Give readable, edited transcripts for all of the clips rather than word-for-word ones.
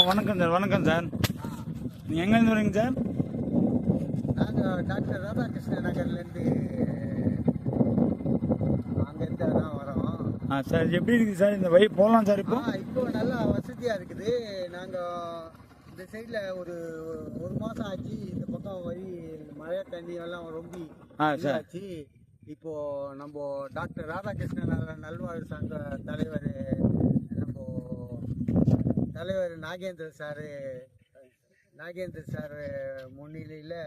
வணக்கம் சார். வணக்கம் சார். நீங்கள் எங்கேருந்து வரீங்க சார்? நாங்கள் டாக்டர் ராதாகிருஷ்ண நகர்லேருந்து அங்கேருந்து தான் வரோம். சார் எப்படி இருக்குது சார் இந்த வழி போகலாம் சார்? இப்போ நல்லா வசதியாக இருக்குது. நாங்கள் இந்த சைடில் ஒரு மாதம் ஆச்சு. இந்த பக்கம் வழி மழை தண்ணி எல்லாம் ரொம்ப ஆச்சு. இப்போது நம்ம டாக்டர் ராதாகிருஷ்ண நல்வாழ்வு சங்க தலைவர் நாகேந்திர சார் முன்னிலையில்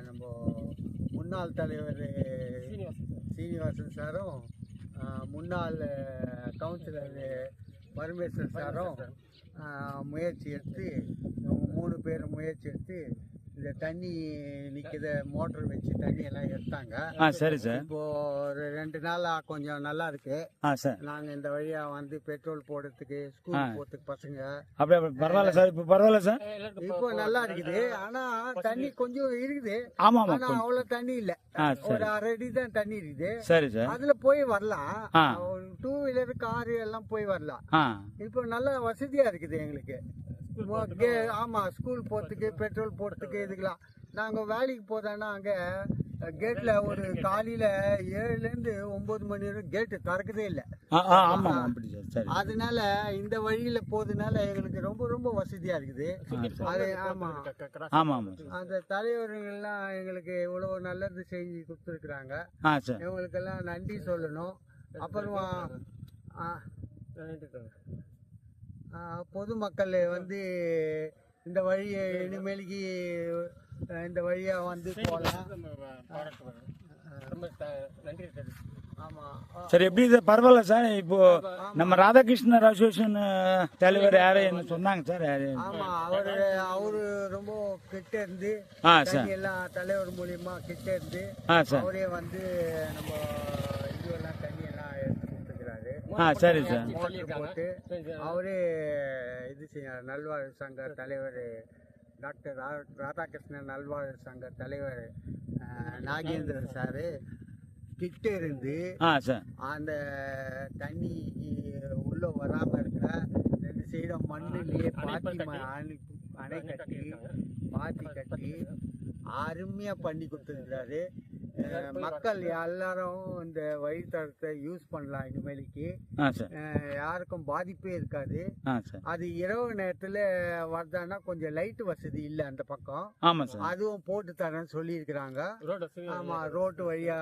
நம்ம முன்னாள் தலைவர் சீனிவாசன் சாரும் முன்னாள் கவுன்சிலர் பரமேஸ்வர் சாரும் முயற்சி எடுத்து 3 பேரும் முயற்சி எடுத்து இந்த தண்ணி நிற்கிற மோட்டர் வச்சு தண்ணி எல்லாம் எடுத்தாங்க. சரி சார். இப்போ ஒரு 2 நாளா கொஞ்சம் நல்லா இருக்கு. சார் நாங்க இந்த வழியா வந்து பெட்ரோல் போடுறதுக்கு ஸ்கூல் போறதுக்கு பசங்க அப்படியே பரவாயில்ல சார். இப்போ பரவாயில்ல சார், இப்போ நல்லா இருக்குது. ஆனா தண்ணி கொஞ்சம் இருக்குது. ஆமா ஆமா, ஆனா அவ்வளவு தண்ணி இல்ல. ஒரு 1/2 அடி தான் தண்ணி இருக்குது. சரி சார். அதுல போய் வரலாம். 2 வீலர் காரு எல்லாம் போய் வரலாம். இப்போ நல்ல வசதியா இருக்குது எங்களுக்கு. ஆமா, ஸ்கூல் போறதுக்கு பெட்ரோல் போறதுக்கு இதுக்கெல்லாம். நாங்க வேலைக்கு போதோன்னா அங்க கேட்ல ஒரு காலையில 7 இருந்து 9 மணி வரைக்கும் கேட்டு திறக்கதே இல்லை. அதனால இந்த வழியில போறதுனால எங்களுக்கு ரொம்ப ரொம்ப வசதியா இருக்குது. அது ஆமா ஆமா, அந்த தலைவர்கள்லாம் எங்களுக்கு இவ்வளவு நல்லது செஞ்சு கொடுத்துருக்குறாங்க. இவங்களுக்கெல்லாம் நன்றி சொல்லணும். அப்புறமா பொதுமக்கள் வந்து இந்த வழியை இனிமேலுக்கு இந்த வழியா வந்து போகலாம். ஆமா சரி. எப்படி இது பரவாயில்ல சார். இப்போ நம்ம ராதாகிருஷ்ணர் அசோசியேஷன் தலைவர் யாரு என்ன சொன்னாங்க சார்? ஆமா, அவரு ரொம்ப கிட்ட இருந்து எல்லாம் தலைவர் மூலியமா கிட்ட இருந்து அவரே வந்து நம்ம இதுவெல்லாம் தண்ணி எல்லாம் எடுத்து கொடுத்துக்கிறாரு. சரி சார். போட்டு அவரே இது செய்ய நல்வாழ்வு சங்க தலைவர் டாக்டர் ராதாகிருஷ்ணன் நல்வாழ்வு சங்க தலைவர் நாகேந்திரன் சாரு கிட்ட இருந்து அந்த தண்ணி உள்ள வராம இருக்க 2 சைடும் மண்ணிலேயே அணை கட்டி அருமையா பண்ணி கொடுத்துருக்கிறாரு. மக்கள் எல்லாரும் இந்த வழித்தடத்தை யூஸ் பண்ணலாம். இனிமேலுக்கு யாருக்கும் பாதிப்பே இருக்காது. அது இரவு நேரத்துல வருதானா கொஞ்சம் லைட் வசதி இல்ல அந்த பக்கம், அதுவும் போட்டு தரேன்னு சொல்லி இருக்கிறாங்க. ஆமா, ரோட்டு வழியா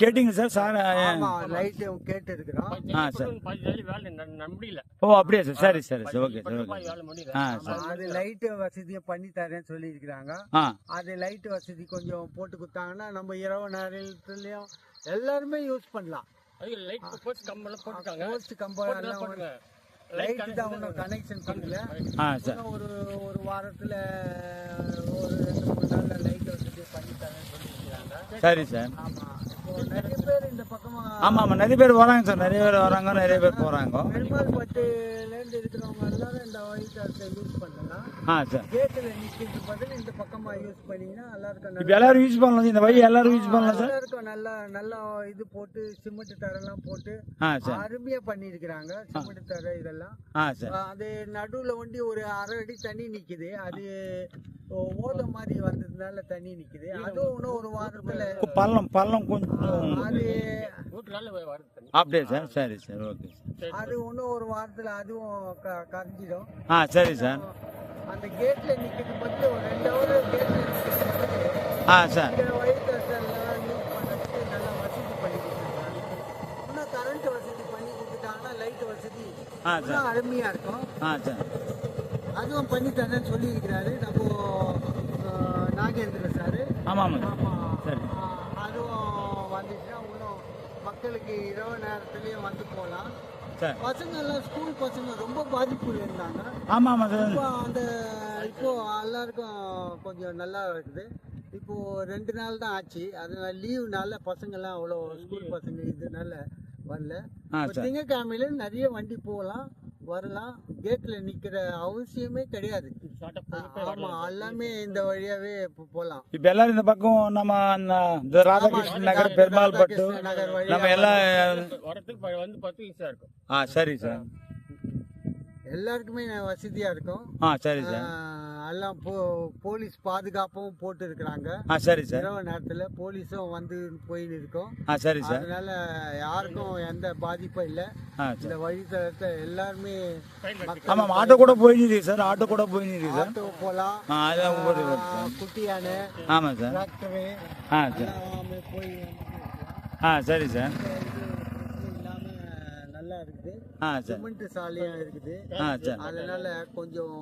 கேட்டீங்க சார்? ஆமா, லைட்டும் கேட்டு இருக்கிறோம். ஓ அப்படியா சார்? சரி சரி சரி, ஓகே சார். அது லைட் வசதியும் பண்ணி தரேன்னு சொல்லி இருக்கிறாங்க. அது லைட் வசதி கொஞ்சம் போட்டு கொடுத்தாங்கன்னா நம்ம இரவு நேரத்துலயும் எல்லாருமே யூஸ் பண்ணலாம். லைட் தான் ஒன்றும் கனெக்ஷன் பண்ணல. ஒரு வாரத்துல ஒரு 2-3 நாள்ல லைட் வசதி பண்ணி தரேன்னு சொல்லியிருக்கிறாங்க. சரி சார். ஆமா, நிறைய பேர் இந்த பக்கமா நிறைய பேர் வராங்க சார். நிறைய பேர் வராங்க, நிறைய பேர் போறாங்க. பெருமாள்பட்டுல இருந்து இருக்கிறவங்க எல்லாரும் இந்த வழித்தடத்தை யூஸ் பண்ணலாம். கேட்ல நிக்கிறது பதில் இந்த பக்கமா யூஸ் பண்ணீங்கன்னா எல்லாருக்கும் எல்லாரும் யூஸ் பண்ணலாம். இந்த வழி எல்லாரும் யூஸ் பண்ணலாம் சார். எல்லாருக்கும் நல்லா இது போட்டு சிமெண்ட் தரெல்லாம் போட்டு அருமையா பண்ணி இருக்கிறாங்க. சிமெண்ட் தர இதெல்லாம் அது நடுவுல ஒண்டி ஒரு 1/2 அடி தண்ணி நிக்குது. அது ஓத மாதிரி வந்ததுனால தண்ணி நிக்குது. அதுவும் இன்னும் ஒரு வாரத்துல பள்ளம் கொஞ்சம் அது அப்படியே சார். சரி சார், ஓகே. அது இன்னும் ஒரு வாரத்துல அதுவும் கரைஞ்சிடும். சரி சார். அந்த கேட்ல நிக்கிறது பத்தி ஒரு 2 ஹவர் கேட்ல நிக்கிறது சார். வழித்தடத்தெல்லாம் யூஸ் பண்ணதுக்கு நல்லா வசதி பண்ணி கொடுத்துருக்காங்க. இன்னும் கரண்ட் வசதி பண்ணி கொடுத்துட்டாங்கன்னா லைட் வசதி இன்னும் அருமையா இருக்கும். அதுவும் பண்ணி தரேன்னு சொல்லி இருக்கிறாரு நம்ம நாகேந்திர சாரு. ஆமா சரி. அதுவும் வந்துச்சுன்னா இன்னும் மக்களுக்கு இரவு நேரத்துலயும் வந்து போகலாம். பசங்க எல்லாம் ஸ்கூல் பசங்க ரொம்ப பாதிப்புல இருந்தாங்க. அந்த இப்போ எல்லாருக்கும் கொஞ்சம் நல்லா இருக்குது. இப்போ 2 நாள் தான் ஆச்சு. அதனால லீவுனால பசங்க எல்லாம் அவ்வளோ ஸ்கூல் பசங்க இதனால வரல. திங்கக்கிழமையில நிறைய வண்டி போகலாம் வரலாம். கேட்ல நிக்கிற அவசியமே கிடையாது. ஆமா, எல்லாமே இந்த வழியாவே போலாம். இப்ப எல்லாரும் இந்த பக்கம் நம்ம ராதாகிருஷ்ணன் நகர், பெருமாள்பட்டு நம்ம எல்லாம் வரதுக்கு வந்து 10 நிமிஷம் இருக்கும். சரி சார். எல்லாருக்குமே வசதியா இருக்கும். சரி சார். எல்லாம் போலீஸ் பாதுகாப்பும் போட்டு இருக்கிறாங்க. சரி சார். இரவு நேரத்துல போலீஸும் வந்து போயின்னு இருக்கோம். சரி சார். அதனால யாருக்கும் எந்த பாதிப்பும் இல்ல. இந்த வழித்தடத்தை எல்லாருமே ஆட்டோ கூட போயிருக்கு சார். ஆட்டோ கூட போயிருக்கு சார். ஆட்டோ போலாம். குட்டியான ஆமா சார். டிராக்டரு போய் சரி சார். நல்லா இருக்குது. சிமெண்ட் சாலையும் இருக்குது. அதனால கொஞ்சம்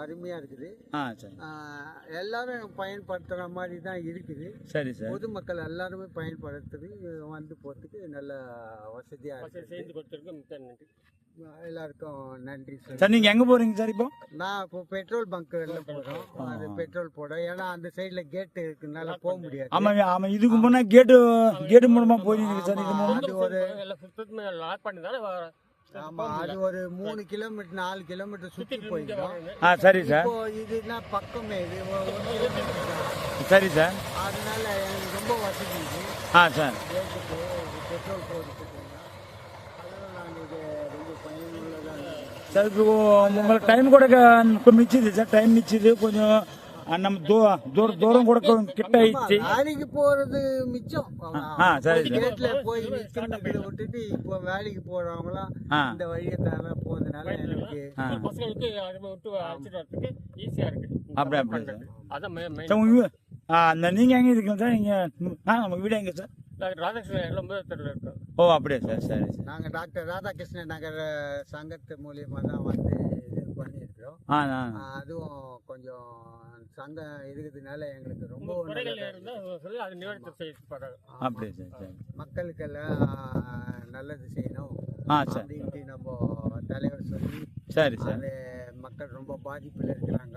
அருமையா இருக்குது. சரி. எல்லாரும் பயன்படுத்துற மாதிரி தான் இருக்குது. சரி சார். பொதுமக்கள் எல்லாருமே பயன்படுத்துறது வந்து போறதுக்கு நல்ல வசதியா இருக்கு. எல்லாருக்கும் நன்றி சார். சார் நீங்க எங்க போறீங்க சார் இப்போ? நான் இப்போ பெட்ரோல் பங்க்ல போறோம். அது பெட்ரோல் போட, ஏன்னா அந்த சைடுல கேட் இருக்குனால போக முடியாது. ஆமா ஆமா, இதுக்கு முன்னா கேட்டு மூலமா போறீங்க சார். இது மூலமா அது ஒரு ஆமா, அது ஒரு 3 கிலோமீட்டர் 4 கிலோமீட்டர் சுத்தி போயிடும். சரி சார். இப்போ இதுனா பக்கமே இது 1 கிலோமீட்டர் தான். சரி சார். அதனால எனக்கு ரொம்ப வசதி இது. சார். கேட்டுக்கு பெட்ரோல் போடுறதுக்கு அதனால நாங்கள் இது ரொம்ப பயனுள்ளதாக சார். இப்போ உங்களுக்கு டைம் கூட மிச்சிது சார். டைம் மிச்சிது கொஞ்சம். நம்ம தூரம் கூட கிட்ட ஆயிடுச்சு. வேலைக்கு போறது மிச்சம். சரி சார். கேட்ல போய் நிக்கிறத விட்டுட்டு இப்போ வேலைக்கு போறவங்களாம் இந்த வழியை தானே போறதுனால எனக்கு பசங்களுக்கு ஈஸியா இருக்கு. அப்படி சார். அதான் நீங்க எங்க இருக்கீங்க சார்? இங்க நம்ம வீடு எங்க சார்? ஓ அப்படியே சார். சரி சார். நாங்க டாக்டர் ராதாகிருஷ்ணன் நகர் சங்கத்து மூலியமா தான் வந்து இது பண்ணியிருக்கிறோம். அதுவும் கொஞ்சம் சங்கம் இருக்கிறதுனால எங்களுக்கு ரொம்ப அப்படியே சார். மக்களுக்கெல்லாம் நல்லது செய்யணும் அப்படின்ட்டு நம்ம தலைவர் சொல்லி. சரி சார். அது மக்கள் ரொம்ப பாதிப்புல இருக்கிறாங்க.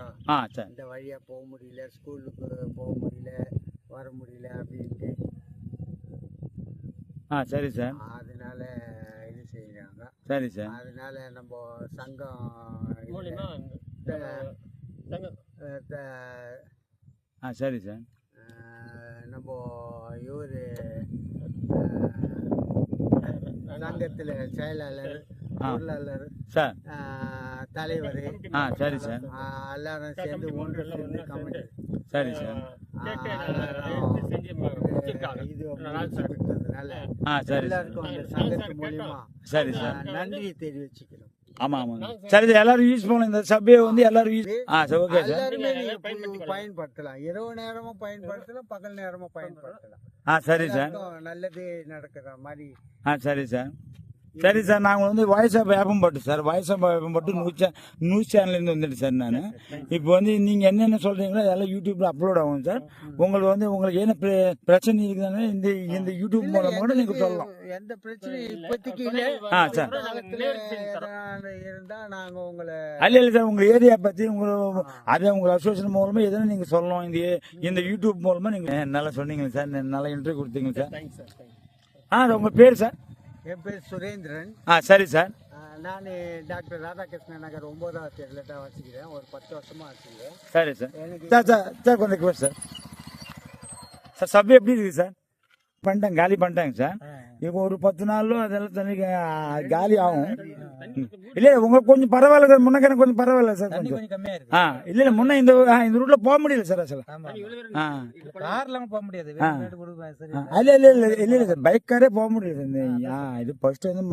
இந்த வழியா போக முடியல, ஸ்கூலுக்கு போக முடியல, வர முடியல அப்படின்ட்டு. சரி சார். அதனால இது செய்யறாங்க. சரி சார். அதனால நம்ம சங்கம் சரி சார். நம்ம இவரு சங்கத்துல செயலாளர், பொருளாளர் சார், தலைவர், சரி சார், எல்லாரும் சேர்ந்து ஒன்று சேர்ந்து கமிட்டி. சரி சார். இது எல்லாருக்கும் அந்த சங்கத்து மூலியமா சரி சார் நன்றியை தெரிவிச்சுக்கிறோம். ஆமா ஆமா. சரி, எல்லாரும் யூஸ் பண்ணலாம். இந்த சபையை வந்து எல்லாரும் யூஸ். Okay sir. எல்லாருமே பயன்படுத்தலாம். இரவு நேரமும் பயன்படுத்தலாம், பகல் நேரமும் பயன்படுத்தலாம். சரி சார். நல்லது நடக்கிற மாதிரி. சரி சார். சரி சார். நாங்கள் வந்து voice of Veppampattu sir. Voice of Veppampattu news சேனல்லேருந்து வந்துட்டு சார். நான் இப்போ வந்து நீங்கள் என்னென்ன சொல்கிறீங்களோ அதெல்லாம் யூடியூப்பில் அப்லோட் ஆகும் சார். உங்களுக்கு என்ன பிரச்சனை இருக்குதுன்னு இந்த யூடியூப் மூலமாக கூட நீங்கள் சொல்லலாம். எந்த பிரச்சனையும் இப்போதைக்கு இல்லை சார். இருந்தால் நாங்கள் உங்களை இல்லை சார், உங்கள் ஏரியா பற்றி அதே உங்கள் அசோசியேஷன் மூலமாக எதுவும் நீங்கள் சொல்லலாம். இந்த யூடியூப் மூலமாக நீங்கள் நல்லா சொன்னீங்க சார். நல்லா இன்டர்வியூ கொடுத்தீங்க சார். உங்கள் பேர் சார்? என் பேர் சுரேந்திரன். சரி சார். நான் டாக்டர் ராதாகிருஷ்ணன் நகர் 9வது தெருவில் தான் வச்சுக்கிறேன். ஒரு 10 வருஷமா வச்சுக்கிறேன். சரி சார். கொஞ்சம் சார். சார் சபை எப்படி இருக்குது சார்? காலி பண்ணிட்டாங்க சார். இப்போ ஒரு 10 நாளும் அதெல்லாம் தண்ணி காலி ஆகும். இல்ல உங்களுக்கு கொஞ்சம் பரவாயில்ல சார். முன்னே கொஞ்சம் பரவாயில்ல சார். கொஞ்சம் இல்ல முன்ன இந்த ரூட்ல போக முடியல சார். அசல போக முடியாது. இல்ல சார், பைக்காரே போக முடியல. இது ஃபர்ஸ்ட் வந்து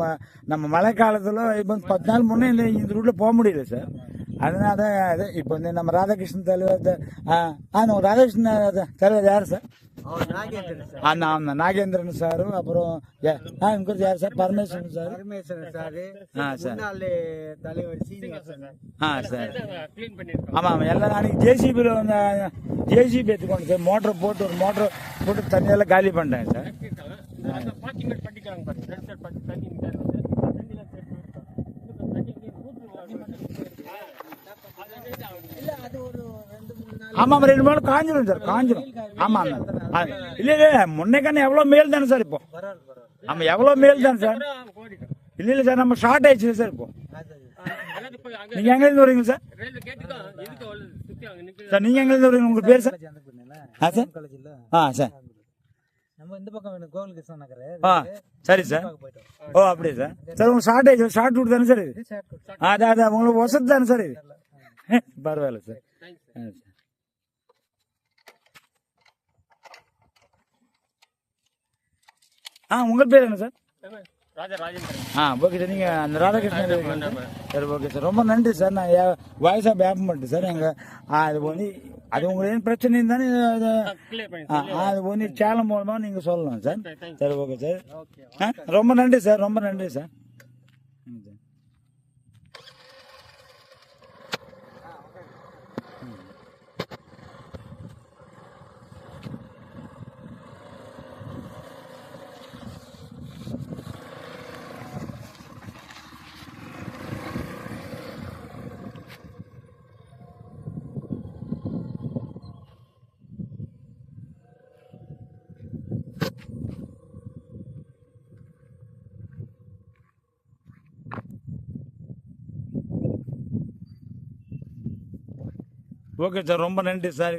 நம்ம மழை காலத்துல இப்போ 10 நாள் முன்னே இந்த ரூட்ல போக முடியல சார். அதனால இப்போ வந்து நம்ம ராதாகிருஷ்ணன் தலைவர் ராதாகிருஷ்ணன் தலைவர் யாரு சார்? நாகேந்திரன் சார். அப்புறம் யார் சார்? பரமேஸ்வரன் சார். சார் தலைவர் சீனிவாசன். சார். ஆமா ஆமா. எல்லாம் நாளைக்கு ஜேசிபியில் வந்து ஜேசிபி எடுத்துக்கோங்க சார். மோட்டர் போட்டு தண்ணியெல்லாம் காலி பண்ணிட்டாங்க சார். ஆமா, 2 நாள் காஞ்சிரும் சார். ஆமா. இல்ல முன்னைக்கான எவ்வளவு மேல் தானே சார் இப்போ? ஆமா, எவ்வளவு மேல் தானே சார்? இல்ல சார், நம்ம ஷார்ட் ஆயிடுச்சு சார். இப்போ நீங்க எங்க இருந்து வரீங்க சார்? சார் நீங்க எங்க இருந்து வரீங்க? உங்க பேர் சார்? சார் நம்ம இந்த பக்கம் கோகுலகிருஷ்ணன் நகர். சரி சார். அப்படியே சார். சார் உங்க ஷார்ட் ஆயிடுச்சு. ஷார்ட் ரூட் தானே சார் இது? அதான் உங்களுக்கு வசதி தானே சார் இது? பரவாயில்ல சார். உங்க பேர் என்ன சார்? Okay sir. நீங்க அந்த ராதாகிருஷ்ணன் சார். ஓகே சார், ரொம்ப நன்றி சார். நான் வாய்ஸ் ஆஃப் வேப்பம்பட்டு சார். அது வந்து அது உங்களுக்கு என்ன பிரச்சனை தானே அது வந்து சேலம் மூலமா நீங்க சொல்லலாம் சார். சரி, ஓகே சார். ரொம்ப நன்றி சார். ரொம்ப நன்றி சார். ஓகே சார் ரொம்ப நன்றி சார்